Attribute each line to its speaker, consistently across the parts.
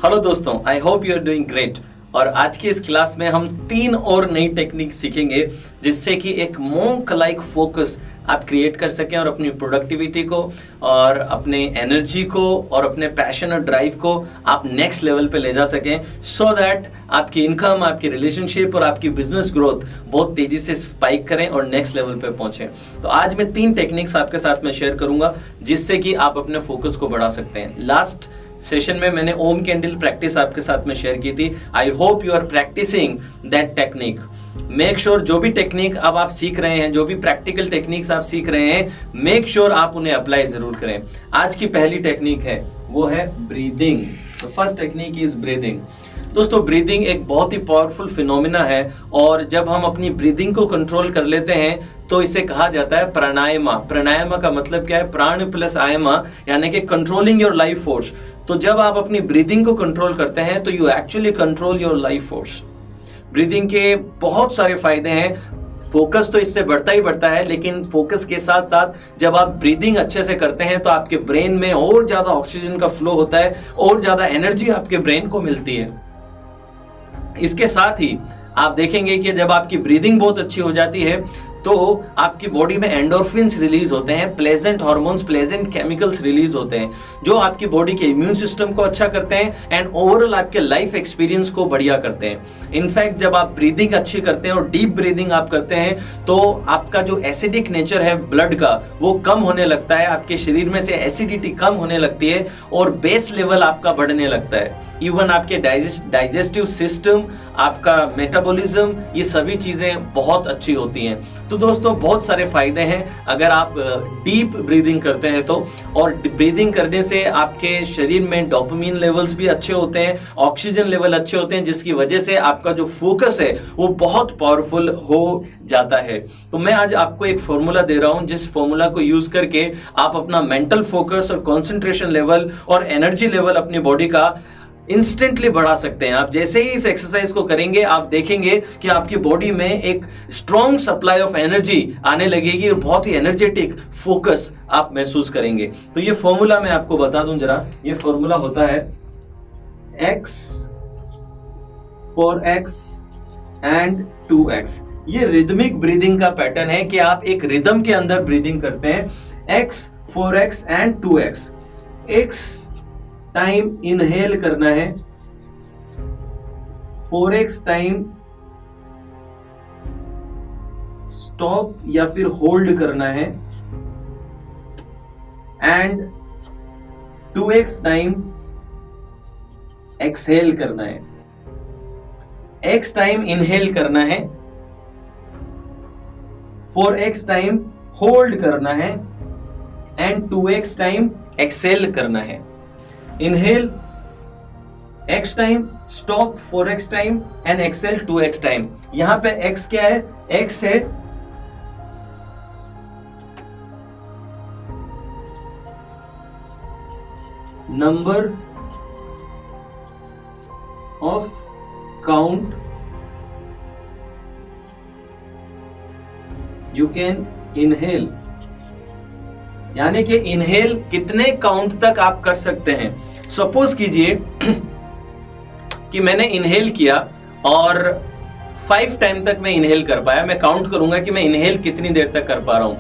Speaker 1: Hello दोस्तों, I hope you are doing great. और आज की इस क्लास में हम 3 और नई टेक्निक सीखेंगे जिससे कि एक मोंक लाइक फोकस आप क्रिएट कर सकें और अपनी प्रोडक्टिविटी को और अपने एनर्जी को और अपने पैशन और ड्राइव को आप नेक्स्ट लेवल पे ले जा सकें, सो दैट आपकी इनकम, आपकी रिलेशनशिप और आपकी बिजनेस ग्रोथ बहुत तेजी से स्पाइक करें और नेक्स्ट लेवल पे पहुंचें। तो आज मैं 3 टेक्निक्स आपके साथ में शेयर करूंगा जिससे कि आप अपने फोकस को बढ़ा सकते हैं। लास्ट सेशन में मैंने ओम कैंडल प्रैक्टिस आपके साथ में शेयर की थी। I hope you are practising that technique. Make sure जो भी टेक्निक अब आप सीख रहे हैं, जो भी प्रैक्टिकल टेक्निक्स आप सीख रहे हैं, मेक श्योर आप उन्हें अप्लाई जरूर करें। आज की पहली टेक्निक है वो है breathing. The first technique is breathing. दोस्तों, ब्रीदिंग एक बहुत ही पावरफुल फिनोमिना है और जब हम अपनी ब्रीदिंग को कंट्रोल कर लेते हैं तो इसे कहा जाता है प्राणायामा। प्राणायामा का मतलब क्या है? प्राण प्लस आयामा, यानी कि कंट्रोलिंग योर लाइफ फोर्स। तो जब आप अपनी ब्रीदिंग को कंट्रोल करते हैं तो you actually control your life force. Breathing के बहुत सारे फायदे हैं। फोकस तो इससे बढ़ता ही बढ़ता है, लेकिन फोकस के साथ साथ जब आप ब्रीदिंग अच्छे से करते हैं तो आपके ब्रेन में और ज्यादा ऑक्सीजन का फ्लो होता है और ज्यादा एनर्जी आपके ब्रेन को मिलती है। इसके साथ ही आप देखेंगे कि जब आपकी ब्रीदिंग बहुत अच्छी हो जाती है तो आपकी बॉडी में एंडोर्फिन्स रिलीज होते हैं, pleasant hormones, pleasant chemicals release होते हैं जो आपकी बॉडी के इम्यून सिस्टम को अच्छा करते हैं एंड ओवरऑल आपके लाइफ एक्सपीरियंस को बढ़िया करते हैं। इनफैक्ट जब आप ब्रीदिंग अच्छी करते हैं और डीप ब्रीदिंग आप करते हैं तो आपका जो एसिडिक नेचर है ब्लड का वो कम होने लगता है, आपके शरीर में से एसिडिटी कम होने लगती है और बेस लेवल आपका बढ़ने लगता है। इवन आपके डाइजेस्टिव सिस्टम, आपका मेटाबॉलिज्म, ये सभी चीजें बहुत अच्छी होती हैं। तो दोस्तों, बहुत सारे फायदे हैं अगर आप डीप ब्रीदिंग करते हैं तो। और ब्रीदिंग करने से आपके शरीर में डोपामिन लेवल्स भी अच्छे होते हैं, ऑक्सीजन लेवल अच्छे होते हैं, जिसकी वजह से आपका जो फोकस है वो बहुत पावरफुल हो जाता है। तो मैं आज आपको एक फॉर्मूला दे रहा हूं जिस फॉर्मूला को यूज करके आप अपना मेंटल फोकस और कंसंट्रेशन लेवल और एनर्जी लेवल अपनी बॉडी का इंस्टेंटली बढ़ा सकते हैं। आप जैसे ही इस एक्सरसाइज को करेंगे आप देखेंगे कि आपकी बॉडी में एक स्ट्रॉन्ग सप्लाई ऑफ एनर्जी आने लगेगी और बहुत ही एनर्जेटिक फोकस आप महसूस करेंगे। तो ये फॉर्मूला मैं आपको बता दूं जरा। ये फॉर्मूला होता है x for x and 2x। ये रिदमिक ब्रीदिंग का पैटर्न है कि आप एक रिदम के अंदर ब्रीदिंग करते हैं। x for x and 2x। x time inhale करना है, 4x टाइम स्टॉप या फिर होल्ड करना है एंड 2x टाइम एक्सहेल करना है। x टाइम इनहेल करना है, 4x टाइम होल्ड करना है एंड 2x टाइम एक्सहेल करना है। Inhale x time, stop 4x time and exhale 2x time. यहां पे x क्या है? x है number of count you can inhale, यानी कि इनहेल कितने काउंट तक आप कर सकते हैं। सपोज कीजिए कि मैंने इनहेल किया और 5 टाइम तक मैं इनहेल कर पाया। मैं काउंट करूंगा कि मैं इनहेल कितनी देर तक कर पा रहा हूं।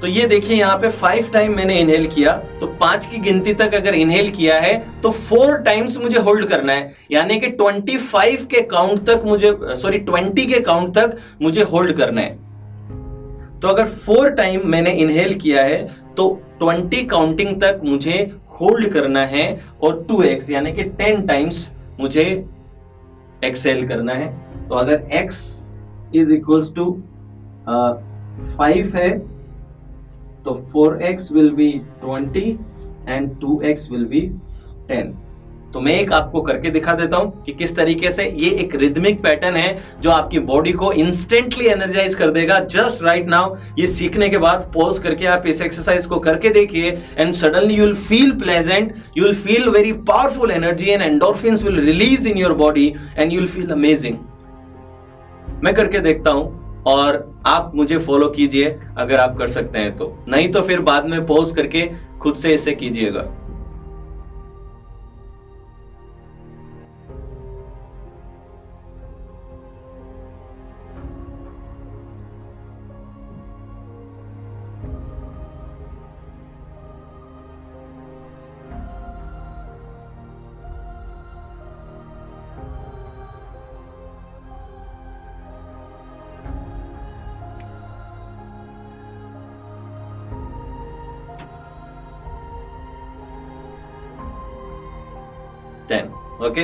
Speaker 1: तो ये देखिए यहां पे 5 टाइम मैंने इनहेल किया, तो 5 की गिनती तक अगर इनहेल किया है तो 4 टाइम्स मुझे होल्ड करना है, यानी कि 25 के काउंट तक मुझे 20 के काउंट तक मुझे होल्ड करना है। तो अगर 4 टाइम मैंने इनहेल किया है तो 20 काउंटिंग तक मुझे होल्ड करना है और 2x यानी कि 10 टाइम्स मुझे एक्सेल करना है। तो अगर x इज इक्वल्स टू 5 है तो 4x will be 20 and 2x will be 10। तो मैं एक आपको करके दिखा देता हूं कि किस तरीके से ये एक रिदमिक पैटर्न है जो आपकी बॉडी को इंस्टेंटली एनर्जाइज कर देगा। जस्ट राइट नाउ ये सीखने के बाद पॉज करके आप इस एक्सरसाइज को करके देखिए and suddenly you will feel pleasant, you will feel very powerful energy and endorphins will release in your body and you will feel amazing. मैं करके देखता हूं और आप मुझे फॉलो कीजिए अगर आप कर सकते हैं तो, नहीं तो फिर बाद में पॉज करके खुद से इसे कीजिएगा। Ten. Okay,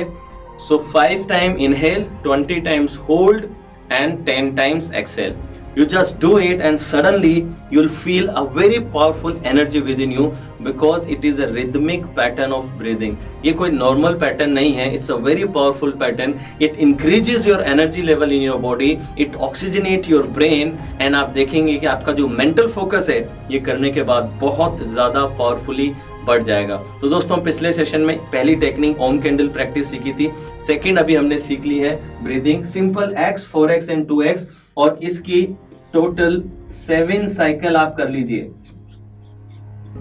Speaker 1: so 5 times inhale, 20 times hold and 10 times exhale. You just do it and suddenly you'll feel a very powerful energy within you because it is a rhythmic pattern of breathing. ये कोई normal pattern नहीं है, it's a very powerful pattern. It increases your energy level in your body, it oxygenate your brain and आप देखेंगे कि आपका जो mental focus है ये करने के बाद बहुत ज़्यादा powerfully बढ़ जाएगा। तो दोस्तों पिछले सेशन में पहली टेक्निक ओम कैंडल प्रैक्टिस सीखी थी, सेकंड अभी हमने सीख ली है breathing simple x 4x and 2x और इसकी टोटल 7 साइकिल आप कर लीजिए।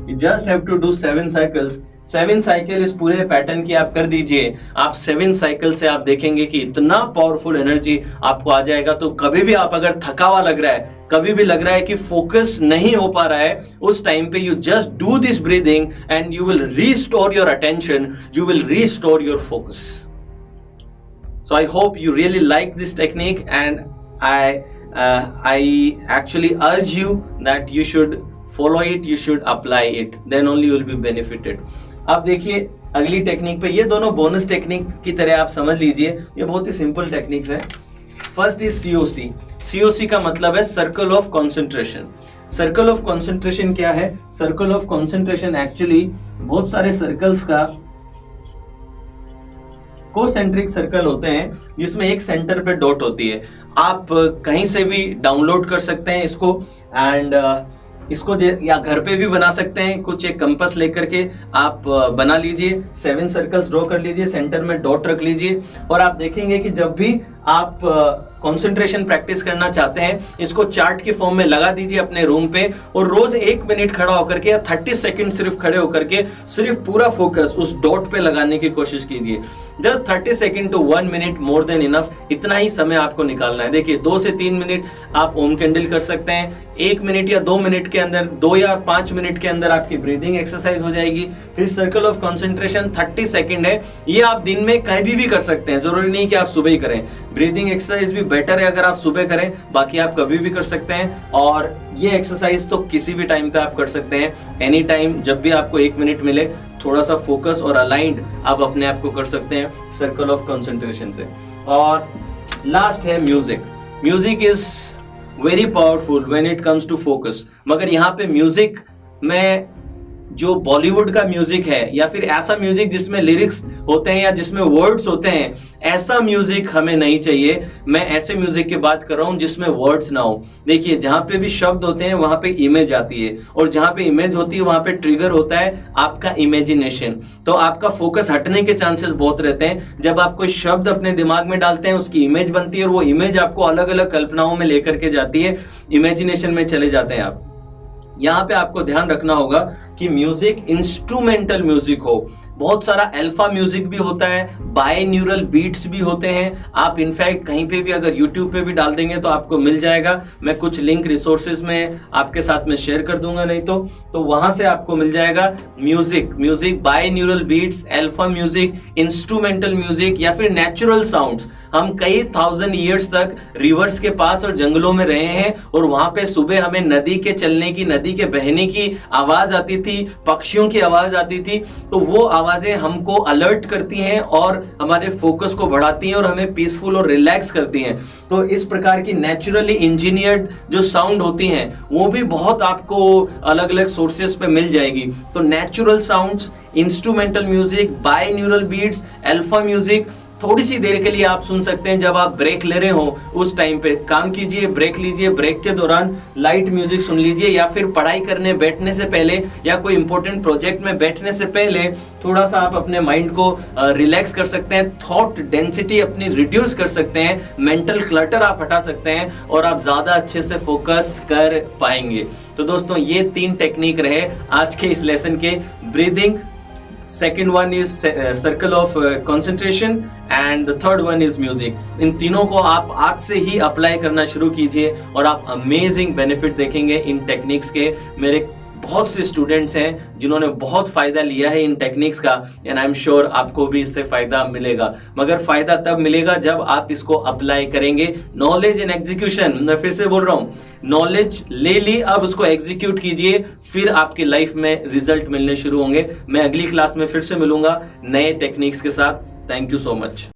Speaker 1: You just have to do 7 cycles. 7 cycle इस पूरे पैटर्न की आप कर दीजिए। आप 7 साइकिल से आप देखेंगे कि इतना पावरफुल एनर्जी आपको आ जाएगा। तो कभी भी आप अगर थका हुआ लग रहा है, कभी भी लग रहा है कि फोकस नहीं हो पा रहा है, उस टाइम पे you just do this breathing and you will restore your attention, you will restore your focus. So I hope you really like this technique and I actually urge you that you should follow it, you should apply it, then only you will be benefited. अब देखिए अगली technique पे, ये दोनों bonus technique की तरह आप समझ लीजिए, ये बहुत ही सिंपल टेक्निक्स है। First is COC। COC का मतलब है circle of concentration. Circle of concentration क्या है? सर्कल ऑफ कॉन्सेंट्रेशन एक्चुअली बहुत सारे सर्कल्स का कोसेंट्रिक सर्कल होते हैं जिसमें एक सेंटर पे डॉट होती है। आप कहीं से भी डाउनलोड कर सकते हैं इसको एंड इसको या घर पे भी बना सकते हैं। कुछ एक कंपास लेकर के आप बना लीजिए, 7 सर्कल्स ड्रॉ कर लीजिए, सेंटर में डॉट रख लीजिए और आप देखेंगे कि जब भी आप कंसंट्रेशन प्रैक्टिस करना चाहते हैं, इसको चार्ट की फॉर्म में लगा दीजिए अपने रूम पे और रोज 1 मिनट खड़ा होकर के या 30 सेकंड सिर्फ खड़े होकर के सिर्फ पूरा फोकस उस डॉट पे लगाने की कोशिश कीजिए। Just 30 second to 1 minute, more than enough, इतना ही समय आपको निकालना है। देखिए 2 से 3 मिनट आप ओम कैंडल कर सकते हैं, 1 मिनट या 2 मिनट के अंदर, 2 या 5 मिनट के अंदर आपकी ब्रीदिंग एक्सरसाइज हो जाएगी। फिर सर्कल ऑफ कंसंट्रेशन 30 सेकंड है, ये आप दिन में कहीं भी कर सकते हैं, जरूरी नहीं कि आप सुबह ही करें। ब्रीदिंग एक्सरसाइज भी बेटर है अगर आप सुबह करें, बाकी आप कभी भी कर सकते हैं। और ये एक्सरसाइज तो किसी भी टाइम पे आप कर सकते हैं, एनी टाइम, जब भी आपको 1 मिनट मिले, थोड़ा सा फोकस और अलाइंड आप अपने आप को कर सकते हैं सर्कल ऑफ कंसंट्रेशन से। और लास्ट है music. Music is very powerful when it comes to focus. मगर यहाँ पे म्यूजिक में जो बॉलीवुड का म्यूजिक है या फिर ऐसा म्यूजिक जिसमें लिरिक्स होते हैं या जिसमें वर्ड्स होते हैं, ऐसा म्यूजिक हमें नहीं चाहिए। मैं ऐसे म्यूजिक की बात कर रहा हूं जिसमें वर्ड्स ना हो। देखिए जहां पे भी शब्द होते हैं वहां पे इमेज आती है और जहां पे इमेज होती है वहां पे ट्रिगर होता है आपका इमेजिनेशन। तो आपका फोकस हटने के चांसेस बहुत रहते हैं। जब आप कोई शब्द अपने दिमाग में डालते हैं, उसकी इमेज बनती है और वो इमेज आपको अलग अलग कल्पनाओं में लेकर के जाती है, इमेजिनेशन में चले जाते हैं आप। यहाँ पे आपको ध्यान रखना होगा कि म्यूजिक इंस्ट्रूमेंटल म्यूजिक हो। बहुत सारा अल्फा म्यूजिक भी होता है, बायन्यूरल बीट्स भी होते हैं। आप इनफैक्ट कहीं पे भी अगर यूट्यूब पे भी डाल देंगे तो आपको मिल जाएगा। मैं कुछ लिंक रिसोर्सेज में आपके साथ में शेयर कर दूंगा, नहीं तो वहां से आपको मिल जाएगा music binaural beats, alpha music, instrumental music या फिर नेचुरल साउंड्स। हम कई 1000 ईयर्स तक रिवर्स के पास और जंगलों में रहे हैं और वहां पे सुबह हमें नदी के चलने की, नदी के बहने की आवाज आती थी, पक्षियों की आवाज आती थी। तो वो आवाजें हमको अलर्ट करती हैं और हमारे फोकस को बढ़ाती हैं और हमें पीसफुल और रिलैक्स करती हैं। तो इस प्रकार की नेचुरली इंजीनियर्ड जो साउंड होती हैं वो भी बहुत आपको अलग अलग सोर्सेस पे मिल जाएगी। तो natural sounds, instrumental music, binaural beats, alpha music, थोड़ी सी देर के लिए आप सुन सकते हैं, जब आप ब्रेक ले रहे हो उस टाइम पे काम कीजिए, ब्रेक लीजिए, ब्रेक के दौरान लाइट म्यूजिक सुन लीजिए, या फिर पढ़ाई करने बैठने से पहले या कोई इंपॉर्टेंट प्रोजेक्ट में बैठने से पहले थोड़ा सा आप अपने माइंड को रिलैक्स कर सकते हैं, थॉट डेंसिटी अपनी रिड्यूस कर सकते हैं, मेंटल क्लटर आप हटा सकते हैं और आप ज्यादा अच्छे से फोकस कर पाएंगे। तो दोस्तों ये 3 टेक्निक रहे आज के इस लेसन के। Breathing, second one is circle of concentration and the third one is music. इन तीनों को आप आज से ही अप्लाई करना शुरू कीजिए और आप अमेजिंग बेनिफिट देखेंगे इन टेक्निक्स के। मेरे बहुत से स्टूडेंट्स हैं जिन्होंने बहुत फायदा लिया है इन टेक्निक्स का, एंड आई एम श्योर आपको भी इससे फायदा मिलेगा। मगर फायदा तब मिलेगा जब आप इसको अप्लाई करेंगे। नॉलेज एंड एग्जीक्यूशन, मैं फिर से बोल रहा हूं, नॉलेज ले ली, अब उसको एग्जीक्यूट कीजिए, फिर आपकी लाइफ में रिजल्ट मिलने शुरू होंगे। मैं अगली क्लास में फिर से मिलूंगा नए टेक्निक्स के साथ। Thank you so much.